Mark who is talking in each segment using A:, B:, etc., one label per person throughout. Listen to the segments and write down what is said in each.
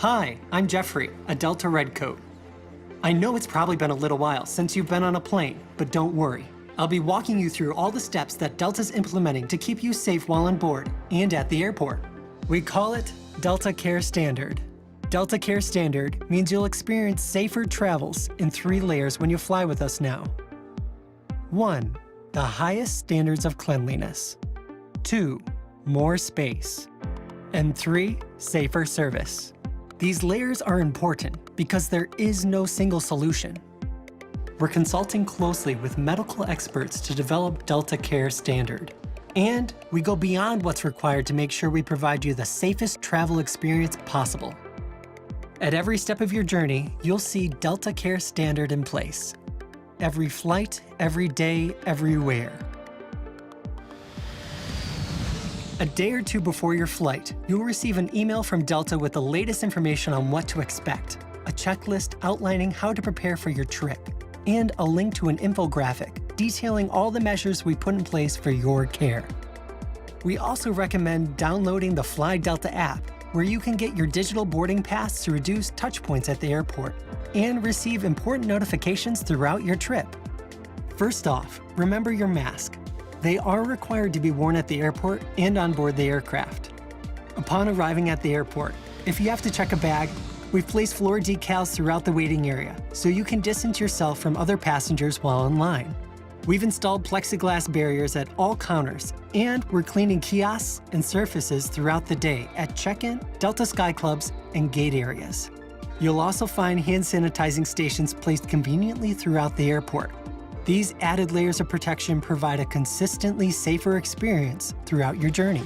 A: Hi, I'm Jeffrey, a Delta Redcoat. I know it's probably been a little while since you've been on a plane, but don't worry. I'll be walking you through all the steps that Delta's implementing to keep you safe while on board and at the airport. We call it Delta Care Standard. Delta Care Standard means you'll experience safer travels in 3 layers when you fly with us now. 1. The highest standards of cleanliness. 2. More space. And 3. Safer service. These layers are important because there is no single solution. We're consulting closely with medical experts to develop Delta Care Standard. And we go beyond what's required to make sure we provide you the safest travel experience possible. At every step of your journey, you'll see Delta Care Standard in place. Every flight, every day, everywhere. A day or 2 before your flight, you'll receive an email from Delta with the latest information on what to expect, a checklist outlining how to prepare for your trip, and a link to an infographic detailing all the measures we put in place for your care. We also recommend downloading the Fly Delta app, where you can get your digital boarding pass to reduce touch points at the airport and receive important notifications throughout your trip. First off, remember your mask. They are required to be worn at the airport and on board the aircraft. Upon arriving at the airport, if you have to check a bag, we've placed floor decals throughout the waiting area so you can distance yourself from other passengers while in line. We've installed plexiglass barriers at all counters, and we're cleaning kiosks and surfaces throughout the day at check-in, Delta Sky Clubs, and gate areas. You'll also find hand sanitizing stations placed conveniently throughout the airport. These added layers of protection provide a consistently safer experience throughout your journey.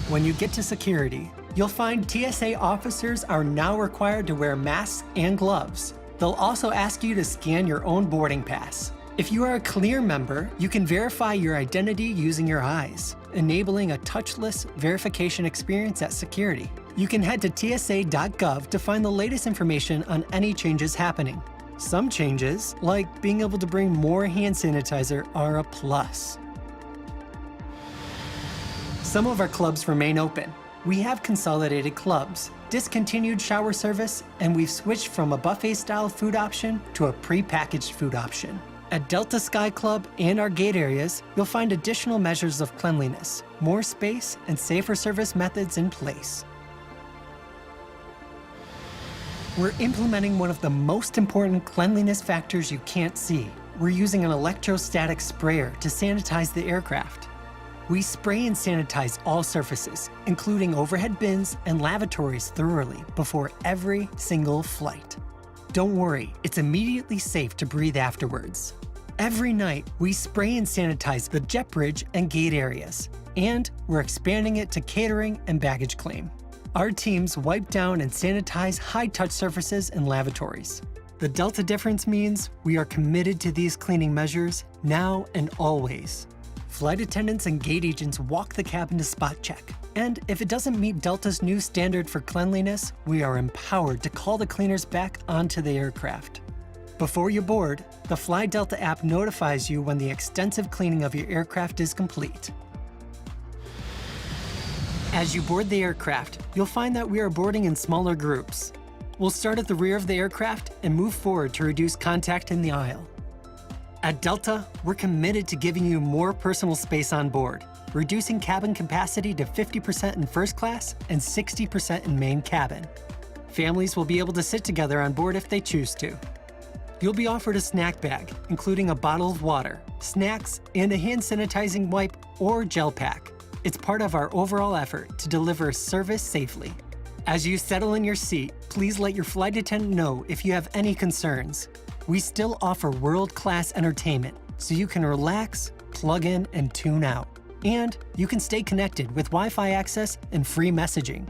A: When you get to security, you'll find TSA officers are now required to wear masks and gloves. They'll also ask you to scan your own boarding pass. If you are a Clear member, you can verify your identity using your eyes, enabling a touchless verification experience at security. You can head to tsa.gov to find the latest information on any changes happening. Some changes, like being able to bring more hand sanitizer, are a plus. Some of our clubs remain open. We have consolidated clubs, discontinued shower service, and we've switched from a buffet-style food option to a pre-packaged food option. At Delta Sky Club and our gate areas, you'll find additional measures of cleanliness, more space, and safer service methods in place. We're implementing one of the most important cleanliness factors you can't see. We're using an electrostatic sprayer to sanitize the aircraft. We spray and sanitize all surfaces, including overhead bins and lavatories thoroughly before every single flight. Don't worry, it's immediately safe to breathe afterwards. Every night, we spray and sanitize the jet bridge and gate areas, and we're expanding it to catering and baggage claim. Our teams wipe down and sanitize high-touch surfaces and lavatories. The Delta difference means we are committed to these cleaning measures now and always. Flight attendants and gate agents walk the cabin to spot check. And if it doesn't meet Delta's new standard for cleanliness, we are empowered to call the cleaners back onto the aircraft. Before you board, the Fly Delta app notifies you when the extensive cleaning of your aircraft is complete. As you board the aircraft, you'll find that we are boarding in smaller groups. We'll start at the rear of the aircraft and move forward to reduce contact in the aisle. At Delta, we're committed to giving you more personal space on board, reducing cabin capacity to 50% in first class and 60% in main cabin. Families will be able to sit together on board if they choose to. You'll be offered a snack bag, including a bottle of water, snacks, and a hand sanitizing wipe or gel pack. It's part of our overall effort to deliver service safely. As you settle in your seat, please let your flight attendant know if you have any concerns. We still offer world-class entertainment, so you can relax, plug in, and tune out. And you can stay connected with Wi-Fi access and free messaging.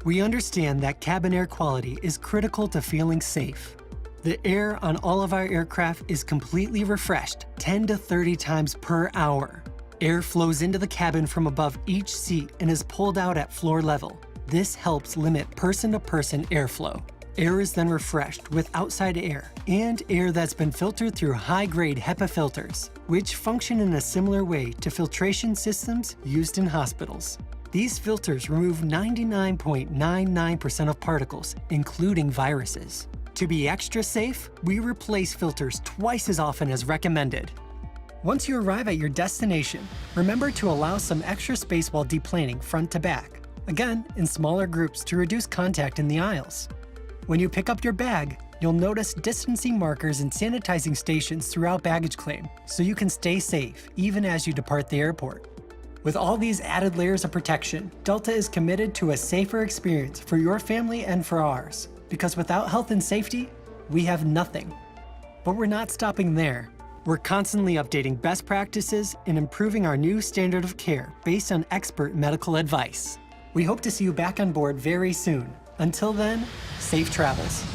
A: We understand that cabin air quality is critical to feeling safe. The air on all of our aircraft is completely refreshed 10 to 30 times per hour. Air flows into the cabin from above each seat and is pulled out at floor level. This helps limit person-to-person airflow. Air is then refreshed with outside air and air that's been filtered through high-grade HEPA filters, which function in a similar way to filtration systems used in hospitals. These filters remove 99.99% of particles, including viruses. To be extra safe, we replace filters twice as often as recommended. Once you arrive at your destination, remember to allow some extra space while deplaning front to back, again, in smaller groups to reduce contact in the aisles. When you pick up your bag, you'll notice distancing markers and sanitizing stations throughout baggage claim, so you can stay safe even as you depart the airport. With all these added layers of protection, Delta is committed to a safer experience for your family and for ours, because without health and safety, we have nothing. But we're not stopping there. We're constantly updating best practices and improving our new standard of care based on expert medical advice. We hope to see you back on board very soon. Until then, safe travels.